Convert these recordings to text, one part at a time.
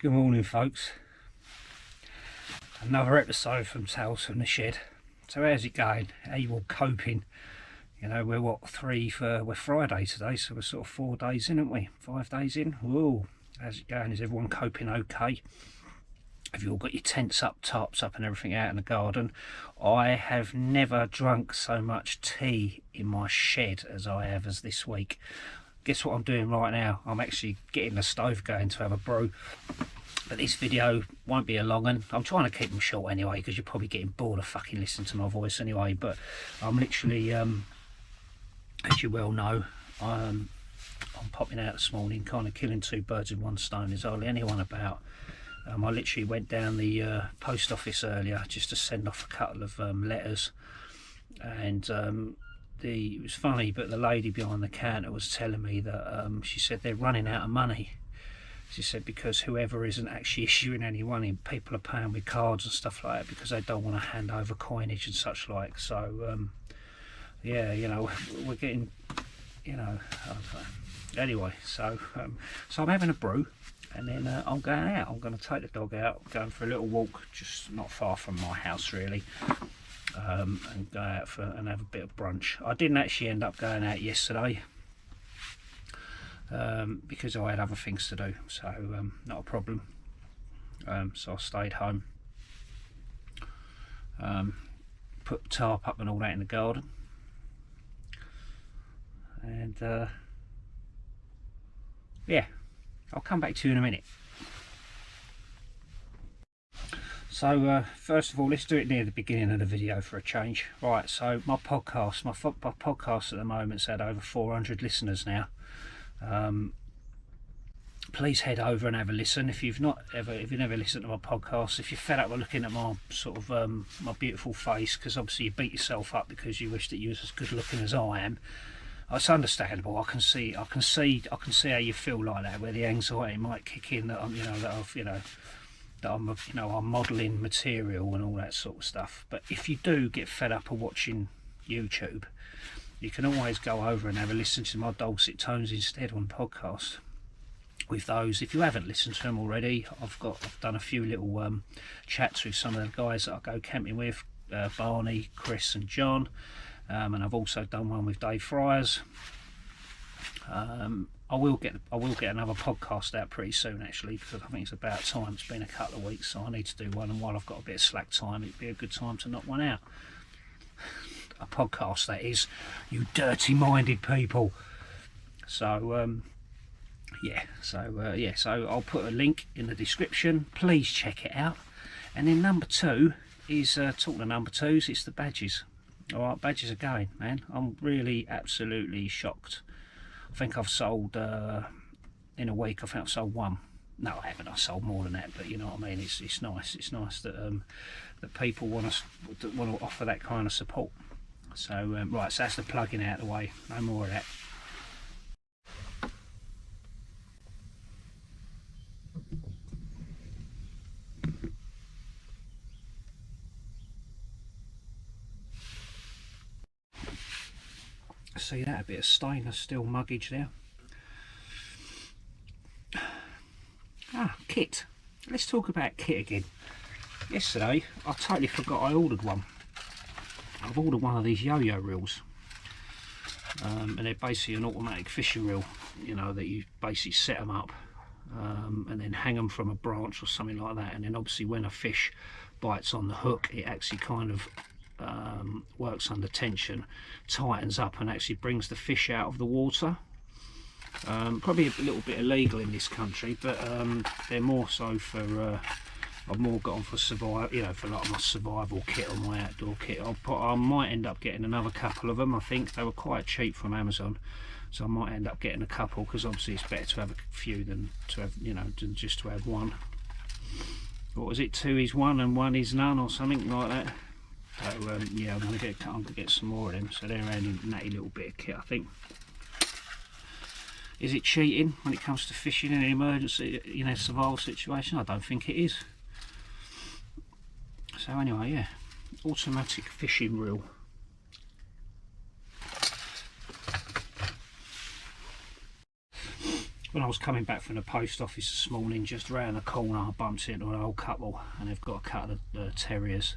Good morning, folks. Another episode from Tales from the Shed. So how's it going? How you all coping? You know, we're Friday today, so we're sort of 4 days in, aren't we? 5 days in. Whoa, how's it going? Is everyone coping okay? Have you all got your tents up, tarps up and everything out in the garden? I have never drunk so much tea in my shed as I have as this week. Guess what I'm doing right now? I'm actually getting the stove going to have a brew. But this video won't be a long one. I'm trying to keep them short anyway, because you're probably getting bored of fucking listening to my voice anyway. But I'm literally, as you well know, I'm popping out this morning, kind of killing two birds with one stone. There's hardly anyone about. I literally went down the post office earlier just to send off a couple of letters, and it was funny, but the lady behind the counter was telling me that she said they're running out of money. She said because whoever isn't actually issuing any money, people are paying with cards and stuff like that because they don't want to hand over coinage and such like. So yeah, you know, we're getting, you know, anyway. So I'm having a brew, and then I'm going out. I'm going to take the dog out, going for a little walk, just not far from my house really. And go out and have a bit of brunch. I didn't actually end up going out yesterday because I had other things to do, so not a problem. So I stayed home, put the tarp up and all that in the garden, and yeah, I'll come back to you in a minute. So first of all, let's do it near the beginning of the video for a change. Right, so my podcast at the moment's had over 400 listeners now. Please head over and have a listen if you've never listened to my podcast. If you're fed up with looking at my sort of my beautiful face, because obviously you beat yourself up because you wish that you was as good looking as I am. It's understandable. I can see how you feel like that, where the anxiety might kick in that I'm modelling material and all that sort of stuff. But if you do get fed up of watching YouTube, you can always go over and have a listen to my dulcet tones instead on podcast. With those, if you haven't listened to them already, I've done a few little chats with some of the guys that I go camping with, Barney, Chris and John, and I've also done one with Dave Fryers. I will get another podcast out pretty soon actually, because I think it's about time. It's been a couple of weeks, so I need to do one, and while I've got a bit of slack time, it'd be a good time to knock one out. A podcast, that is, you dirty minded people. So yeah, so I'll put a link in the description, please check it out. And then number two is, talking to number twos, it's the badges. Alright, badges are going, man. I'm really absolutely shocked. I think I've sold, in a week, I think I've sold one. No, I haven't. I sold more than that, but you know what I mean. It's nice. It's nice that that people want to offer that kind of support. So right, so that's the plugging out of the way. No more of that. See that, a bit of stainless steel muggage there. Kit. Let's talk about kit again. Yesterday I totally forgot I ordered one. I've ordered one of these yo-yo reels, and they're basically an automatic fishing reel, you know, that you basically set them up and then hang them from a branch or something like that, and then obviously when a fish bites on the hook, it actually kind of works under tension, tightens up and actually brings the fish out of the water. Probably a little bit illegal in this country, but they're more so for I've more got on for survival, you know, for like my survival kit or my outdoor kit. I might end up getting another couple of them. I think they were quite cheap from Amazon, so I might end up getting a couple, because obviously it's better to have a few than to have, you know, than just to have one. What was it, 2 is 1 and 1 is none, or something like that. So yeah, I'm going to get some more of them. So they're only a natty little bit of kit, I think. Is it cheating when it comes to fishing in an emergency, you know, survival situation? I don't think it is. So anyway, yeah, automatic fishing reel. when I was coming back from the post office this morning, just round the corner I bumped into an old couple, and they've got a couple of terriers,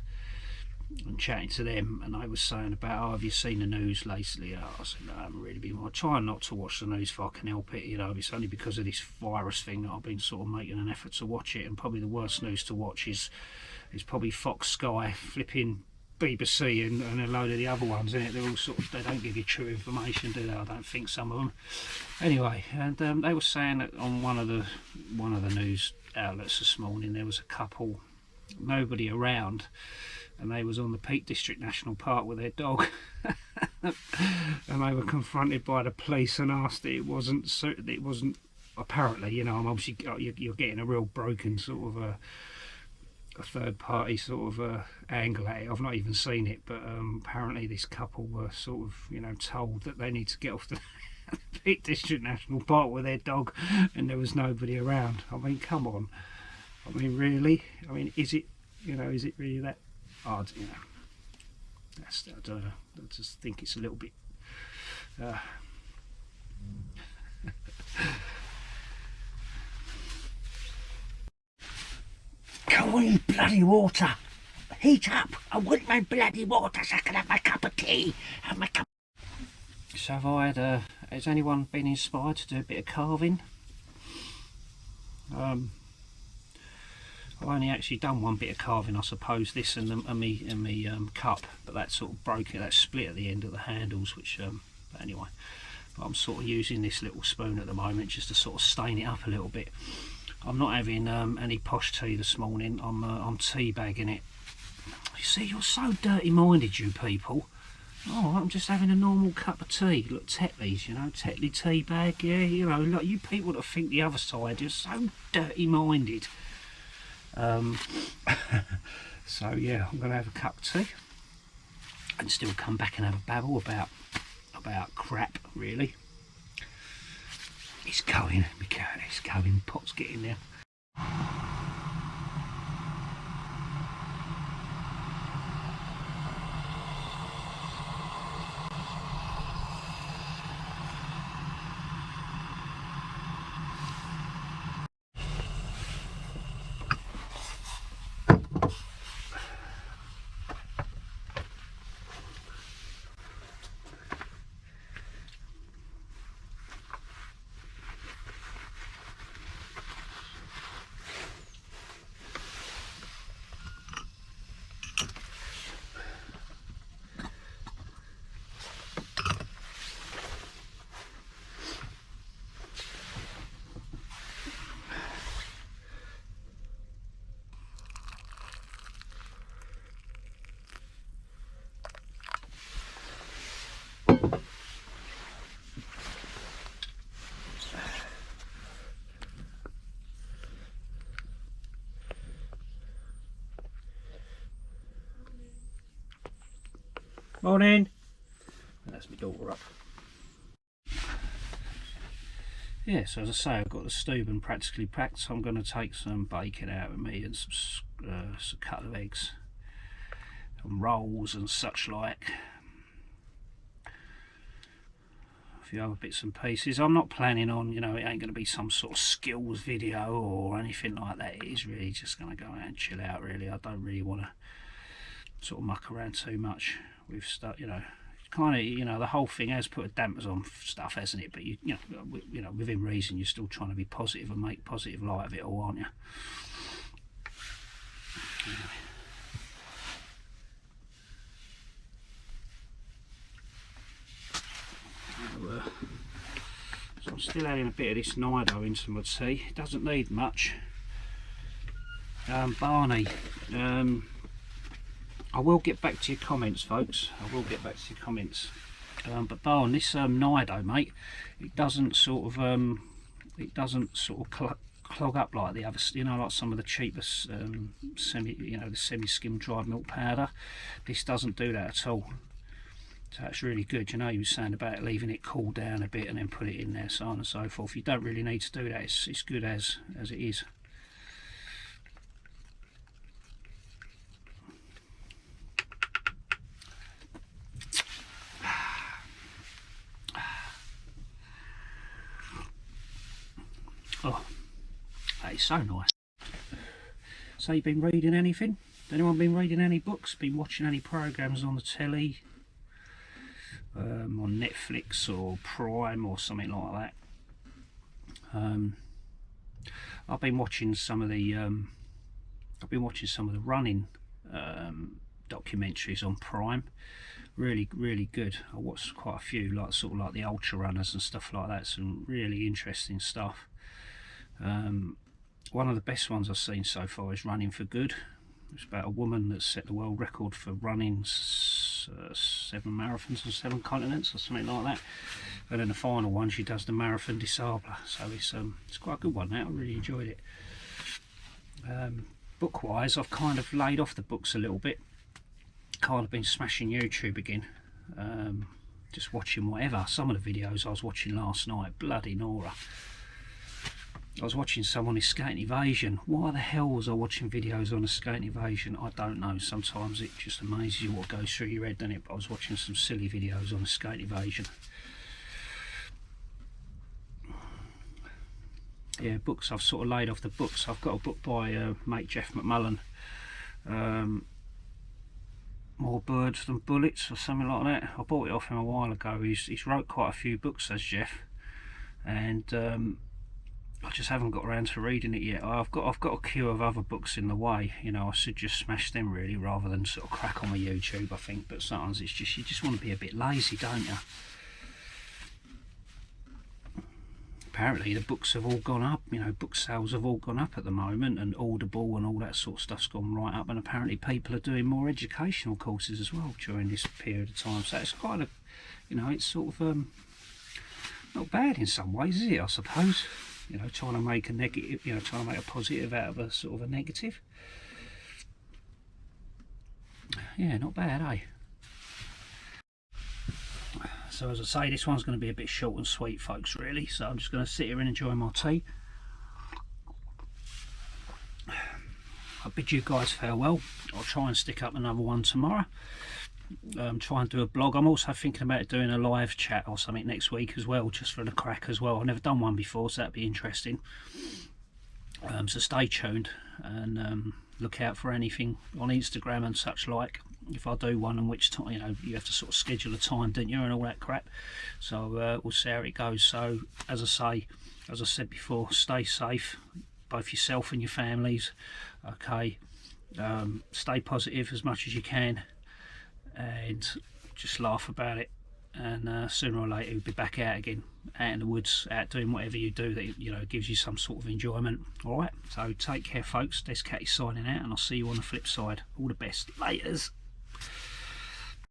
and chatting to them, and they were saying about, oh, have you seen the news lately? I said, no, I haven't really been. I try not to watch the news if I can help it, you know. It's only because of this virus thing that I've been sort of making an effort to watch it, and probably the worst news to watch is probably Fox, Sky, flipping BBC and a load of the other ones, innit? They're all sort of, they don't give you true information, do they? I don't think, some of them. Anyway, and they were saying that on one of the news outlets this morning, there was a couple, nobody around, and they was on the Peak District National Park with their dog, and they were confronted by the police and asked it wasn't apparently, you know, I'm obviously, you're getting a real broken sort of a third party sort of angle at it. I've not even seen it, but apparently this couple were sort of, you know, told that they need to get off the Peak District National Park with their dog, and there was nobody around. I mean, come on. I mean, really? I mean, is it, you know, is it really that hard? You know, I don't know. I just think it's a little bit. Come on, bloody water! Heat up! I want my bloody water so I can have my cup of tea. Have my cup. So have I had, has anyone been inspired to do a bit of carving? I've only actually done one bit of carving, I suppose, this and me cup, but that sort of broke it, that split at the end of the handles, which, but anyway, but I'm sort of using this little spoon at the moment just to sort of stain it up a little bit. I'm not having any posh tea this morning. I'm teabagging it. You see, you're so dirty-minded, you people. Oh, I'm just having a normal cup of tea. Look, Tetley's, you know, Tetley tea bag. Yeah, you know, like you people that think the other side, you're so dirty-minded. So yeah, I'm going to have a cup of tea and still come back and have a babble about crap, really. It's going, it's going, pot's getting there. Morning. That's my daughter up. Yeah, so as I say, I've got the Steuben practically packed, so I'm going to take some bacon out with me and some couple of eggs and rolls and such like. A few other bits and pieces. I'm not planning on, you know, it ain't going to be some sort of skills video or anything like that. It is really just going to go out and chill out, really. I don't really want to sort of muck around too much with stuff, you know. Kind of, you know, the whole thing has put dampers on stuff, hasn't it? But you know, within reason, you're still trying to be positive and make positive light of it all, aren't you? So I'm still adding a bit of this Nido into my tea. It doesn't need much. Barney, I will get back to your comments, folks. I will get back to your comments. But Barn, this Nido, mate, it doesn't sort of clog up like the others. You know, like some of the cheapest the semi-skim dried milk powder. This doesn't do that at all. So that's really good. You know, you were saying about leaving it cool down a bit and then put it in there, so on and so forth. You don't really need to do that. It's good as it is. Oh, that is so nice. So you've been reading anything? Anyone been reading any books? Been watching any programs on the telly? On Netflix or Prime or something like that? I've been watching some of the running documentaries on Prime. Really good. I watched quite a few, like sort of like the ultra runners and stuff like that. Some really interesting stuff. One of the best ones I've seen so far is Running for Good. It's about a woman that set the world record for running 7 marathons on 7 continents or something like that. And then the final one, she does the Marathon des Sables. So it's quite a good one. That I really enjoyed it. Book-wise, I've kind of laid off the books a little bit. Kind of been smashing YouTube again. Just watching whatever. Some of the videos I was watching last night, bloody Nora. I was watching some on escape evasion. Why the hell was I watching videos on escape evasion? I don't know. Sometimes it just amazes you what goes through your head, doesn't it? But I was watching some silly videos on escape evasion. Yeah, books. I've sort of laid off the books. I've got a book by mate Jeff McMullen. More Birds Than Bullets or something like that. I bought it off him a while ago. He's wrote quite a few books, as Jeff, and I just haven't got around to reading it yet. I've got a queue of other books in the way. You know, I should just smash them really, rather than sort of crack on my YouTube, I think. But sometimes it's just, you just want to be a bit lazy, don't you? Apparently the books have all gone up, you know, book sales have all gone up at the moment, and Audible and all that sort of stuff's gone right up, and apparently people are doing more educational courses as well during this period of time. So it's kind of, you know, it's sort of not bad in some ways, is it, I suppose? You know, trying to make a negative, you know, trying to make a positive out of a sort of a negative. Yeah, not bad, eh? So as I say, this one's going to be a bit short and sweet, folks, really. So I'm just going to sit here and enjoy my tea. I bid you guys farewell. I'll try and stick up another one tomorrow. Try and do a blog. I'm also thinking about doing a live chat or something next week as well, just for the crack as well. I've never done one before, so that'd be interesting. So stay tuned and look out for anything on Instagram and such like. If I do one, in which time, you know, you have to sort of schedule a time, don't you, and all that crap. So we'll see how it goes. So as I said before, stay safe, both yourself and your families. Okay, stay positive as much as you can, and just laugh about it. And sooner or later, you'll be back out again, out in the woods, out doing whatever you do that, you know, gives you some sort of enjoyment. All right. So take care, folks. There's Cattys signing out, and I'll see you on the flip side. All the best. Laters.